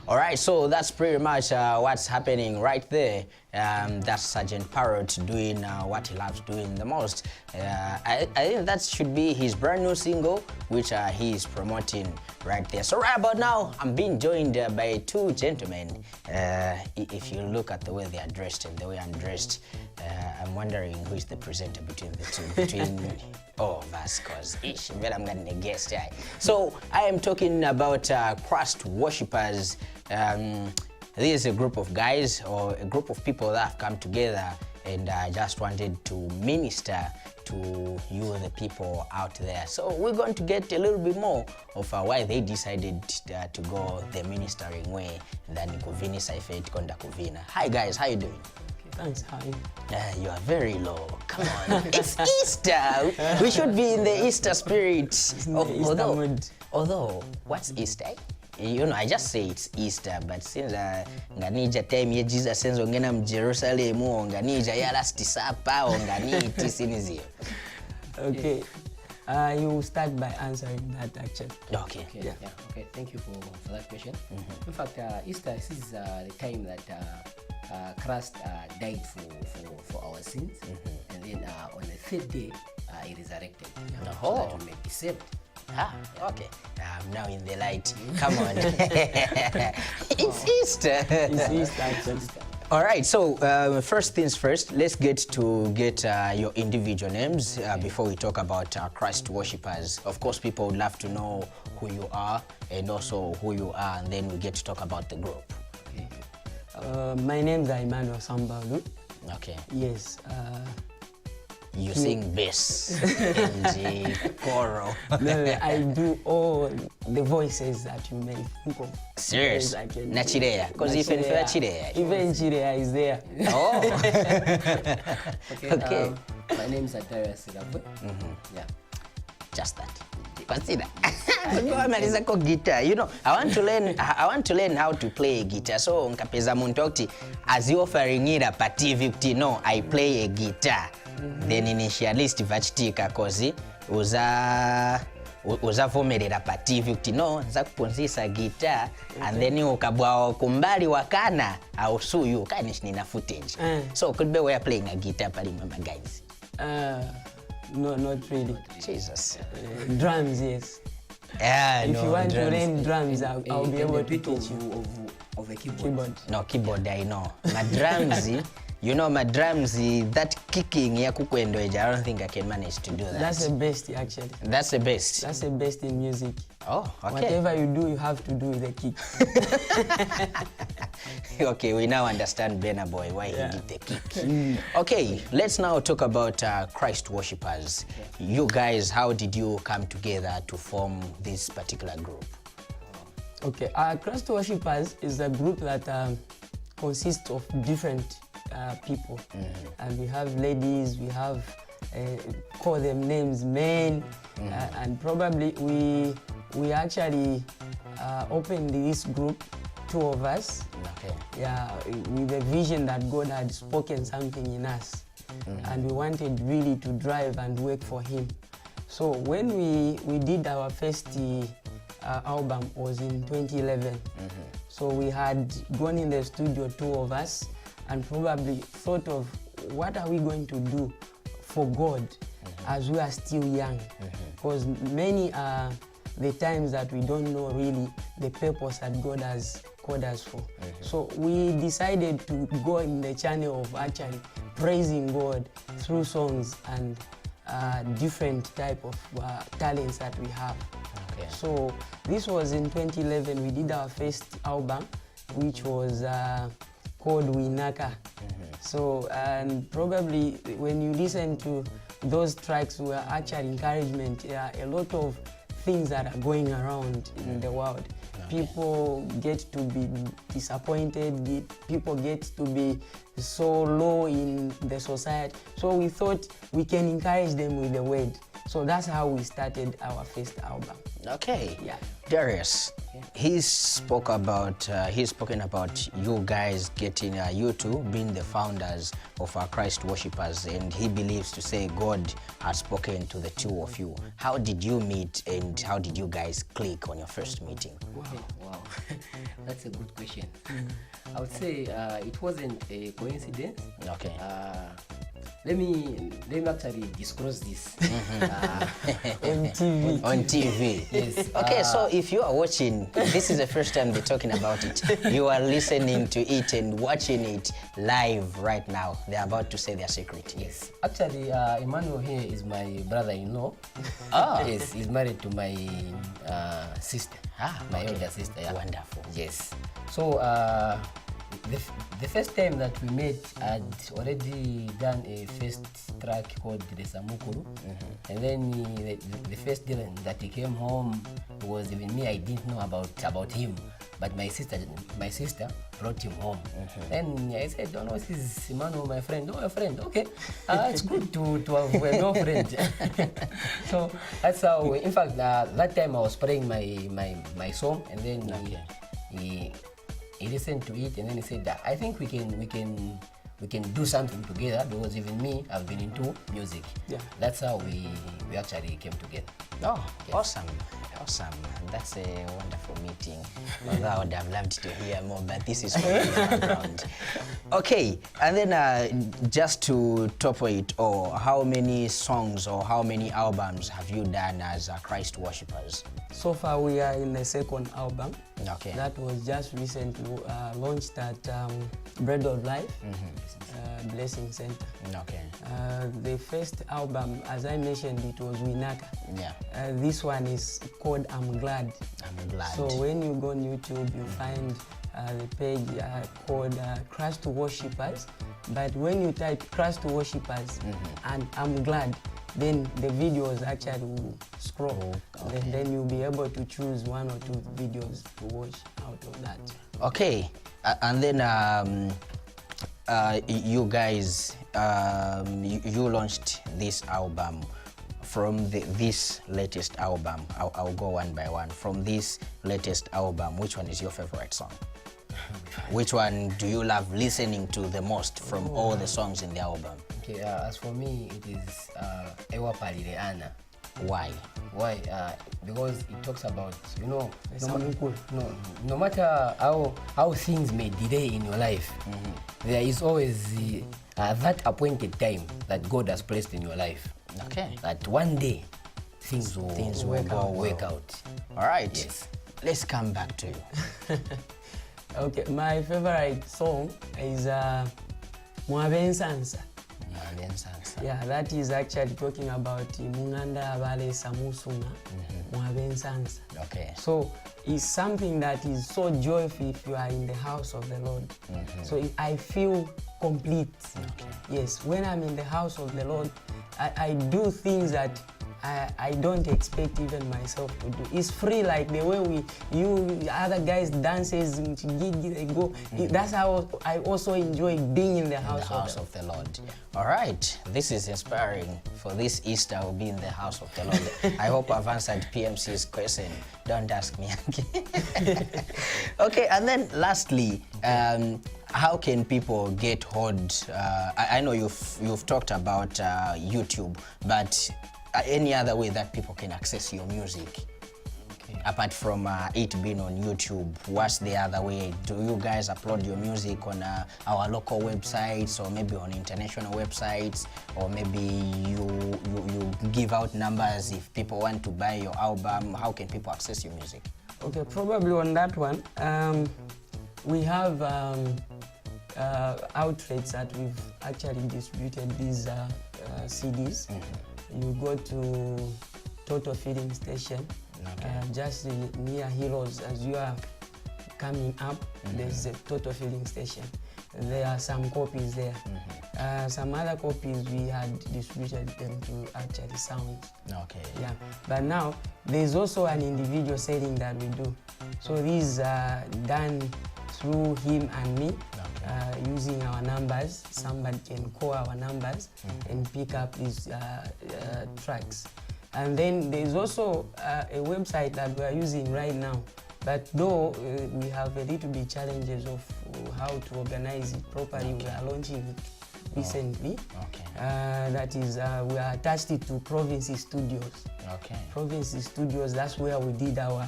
All right, so that's pretty much what's happening right there. That's Sergeant Parrot doing what he loves doing the most. I think that should be his brand new single, which he is promoting right there. So right about now, I'm being joined by two gentlemen. If you look at the way they are dressed and the way I'm dressed, I'm wondering who is the presenter between the two. Between oh, Vasquez. I'm gonna guess. So I am talking about Christ worshippers. This is a group of guys or a group of people that have come together and just wanted to minister to you, the people out there. So we're going to get a little bit more of why they decided to go the ministering way than Kuvini Saifet Konda Kuvina. Hi guys, how you doing? Thanks, how are you? You are very low. Come on. It's Easter. We should be in the Easter spirit. Although, what's Easter? You know, I just say it's Easter, but since nganija time ye Jesus senzo ngena mu Jerusalem nganija ya last supper nganiti sinizio. Okay. You start by answering that actually. Okay. Yeah. Okay. Thank you for that question. In fact, Easter is the time that Christ died for our sins, and then on the third day he resurrected, so that we may be saved. Okay. I'm now in the light. Come on. It's Easter. It's Easter actually. All right, so first things first, let's get your individual names before we talk about Christ worshippers. Of course, people would love to know who you are and also who you are, and then we get to talk about the group. My name is Emmanuel Sambalu. Okay. Yes. You sing bass and choral. No, I do all the voices that you may think of. Serious? Na Chirea? Because even for Chirea. Even Chirea is there. Oh. Okay. My name is Darius Silabwe. Yeah. Just that. Consider. Guitar. You know, I want to learn how to play a guitar. So nkapeza muntu as you offering it a TV, no, I play a guitar. Then initialist vachitika kozi uzavomerera pa TV no za kuponzisa guitar and then ukabwa kumbali wakana au suyu kanish nina footage. So could be we are playing a guitar pali mama guys. No, not really. Jesus. Drums, yes. If you want to learn drums, I'll be able to teach you of a keyboard. No, keyboard I know. My drums, you know, my drums, that kicking ya kukwendoeja, I don't think I can manage to do that. That's the best actually. That's the best? That's the best in music. Oh, okay. Whatever you do, you have to do with the kick. Okay, we now understand Benna Boy why he did the kick. Okay, let's now talk about Christ worshippers. You guys, how did you come together to form this particular group? Okay, Christ worshippers is a group that consists of different people, and we have ladies, we have call them names, men, and probably we actually opened this group, two of us, with a vision that God had spoken something in us, and we wanted really to drive and work for Him. So when we did our first album was in 2011. So we had gone in the studio, two of us, and probably thought of what are we going to do for God as we are still young, because many are the times that we don't know really the purpose that God has called us for. So we decided to go in the channel of actually praising God through songs and different type of talents that we have. So this was in 2011. We did our first album, which was called Winaka. So, and probably when you listen to those tracks, were actual encouragement. A lot of things that are going around in the world. People get to be disappointed, people get to be so low in the society. So we thought we can encourage them with the word. So that's how we started our first album. Okay. Yeah. Darius, he's spoken about you guys getting you two being the founders of Christ Worshippers, and he believes to say God has spoken to the two of you. How did you meet, and how did you guys click on your first meeting? Wow. That's a good question. I would say it wasn't a coincidence. Okay. Let me actually disclose this. On TV. On TV. Yes. Okay, so if you are watching, this is the first time they're talking about it. You are listening to it and watching it live right now. They're about to say their secret. Yes. Actually, Emmanuel here is my brother-in-law. Oh. Yes, he's married to my sister. My okay. elder sister. Yeah. Wonderful. Yes. So the first time that we met, I'd already done a first track called the Samukuru, and then the first day that he came home was even me. I didn't know about him, but my sister brought him home. Then I said, "Oh no, this is Emmanuel, my friend." "Oh, your friend? Okay, it's good to have a no friend." So that's how. In fact, that time I was playing my song, and then he listened to it, and then he said that I think we can do something together, because even me, I've been into music. Yeah. That's how we actually came together. Oh, awesome. That's a wonderful meeting. Although I would have loved to hear more, but this is for the background. Okay, and then just to top it all, how many songs or how many albums have you done as Christ Worshippers? So far, we are in the second album. Okay. That was just recently launched at Bread of Life, Blessing Center. Okay. The first album, as I mentioned, it was Winaka. Yeah. This one is called I'm Glad. I'm glad. So when you go on YouTube, you find the page called Christ Worshippers. But when you type Christ Worshippers and I'm Glad, then the videos actually will scroll. Then you'll be able to choose one or two videos to watch out of that. Okay, and then you guys, you launched this album. From this latest album, I'll go one by one. From this latest album, which one is your favorite song? Which one do you love listening to the most from all the songs in the album? Okay, as for me, it is Ewa Palileana. Why? Why? Because it talks about, no Samukuru. matter how things may delay in your life, there is always that appointed time that God has placed in your life. Okay. That one day things will work out. All right. Yes. Let's come back to you. Okay, my favorite song is Mwabe Nsansa. Yeah, that is actually talking about Munganda Abale Samusuna, Mwabe Nsansa. Okay. So it's something that is so joyful if you are in the house of the Lord. So I feel complete. Okay. Yes, when I'm in the house of the Lord, I do things that I don't expect even myself to do. It's free, like the way other guys dances, they go. That's how I also enjoy being in the house of the Lord. All right, this is inspiring. For this Easter, we'll be in the house of the Lord. I hope I've answered PMC's question. Don't ask me again. Okay, and then lastly, how can people get hold? I know you've talked about YouTube, but any other way that people can access your music? Okay. Apart from it being on YouTube, what's the other way? Do you guys upload your music on our local websites, or maybe on international websites, or maybe you give out numbers if people want to buy your album? How can people access your music? Okay, probably on that one, we have outlets that we've actually distributed these CDs. You go to Total Filling Station, just near Heroes. As you are coming up, there's a Total Filling Station. There are some copies there. Some other copies we had distributed them to actually Sound. Okay. Yeah, but now there's also an individual selling that we do. So these are done through him and me. Using our numbers. Somebody can call our numbers and pick up these tracks. And then there's also a website that we are using right now. But though we have a little bit challenges of how to organize it properly, we are launching it recently. Okay. That is, we are attached it to Province Studios. Okay. Province Studios, that's where we did our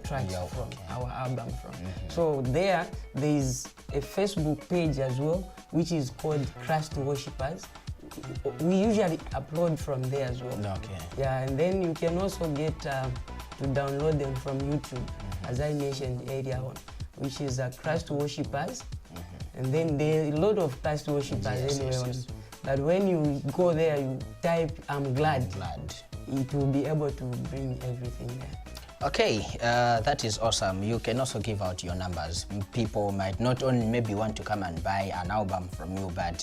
tracks from, our album from. So there is a Facebook page as well, which is called Christ Worshippers. We usually upload from there as well. Okay. Yeah, and then you can also get to download them from YouTube, as I mentioned earlier on, which is Christ Worshippers. And then there are a lot of Christ Worshippers But when you go there, you type I'm glad. It will be able to bring everything there. Okay, that is awesome. You can also give out your numbers. People might not only maybe want to come and buy an album from you, but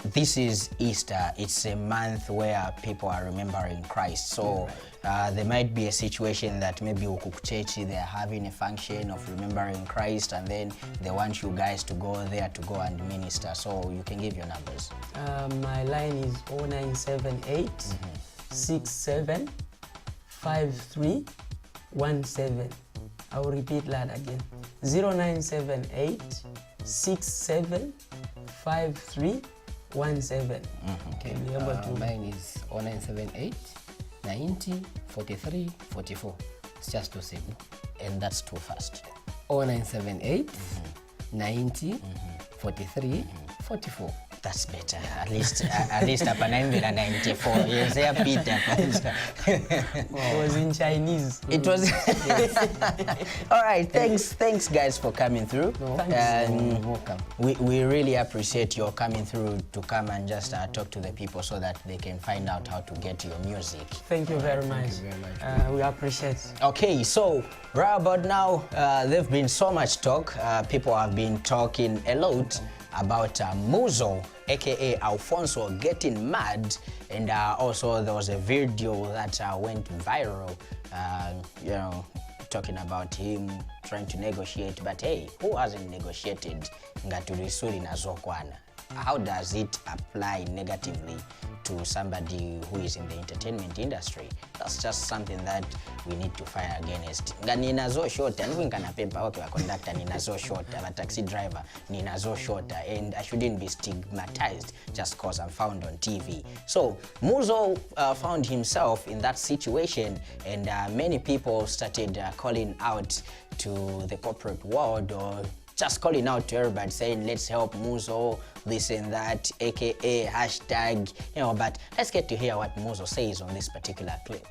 this is Easter. It's a month where people are remembering Christ. So there might be a situation that maybe Ukukuchechi, they're having a function of remembering Christ, and then they want you guys to go there to go and minister. So you can give your numbers. My line is 0978 67 5317. I will repeat that again. 0978 67 5317. Okay. Be able to Mine is 0978 90 43 44. It's just too simple. And that's too fast. 0978 90 43 44. That's better. At least hapa 94. Yes, yeah, Peter. It was in Chinese. It was. All right. Thanks guys for coming through. Welcome. We really appreciate your coming through to come and just talk to the people so that they can find out how to get your music. Thank you very much. Thank you very much. We appreciate it. Okay, so right about now, there's been so much talk. People have been talking a lot about Muzo, aka Alfonso, getting mad, and also there was a video that went viral, you know, talking about him trying to negotiate. But hey, who hasn't negotiated? Ngaturisuri na zokwana. How does it apply negatively to somebody who is in the entertainment industry? That's just something that we need to fire against. Nga ninazo shorter, and we can paper okay, a conductor ninazo shorter, a taxi driver ninazo shorter, and I shouldn't be stigmatized just because I'm found on TV. So Muzo found himself in that situation, and many people started calling out to the corporate world, or just calling out to everybody saying, let's help Muzo, this and that, aka hashtag, you know. But let's get to hear what Muzo says on this particular clip.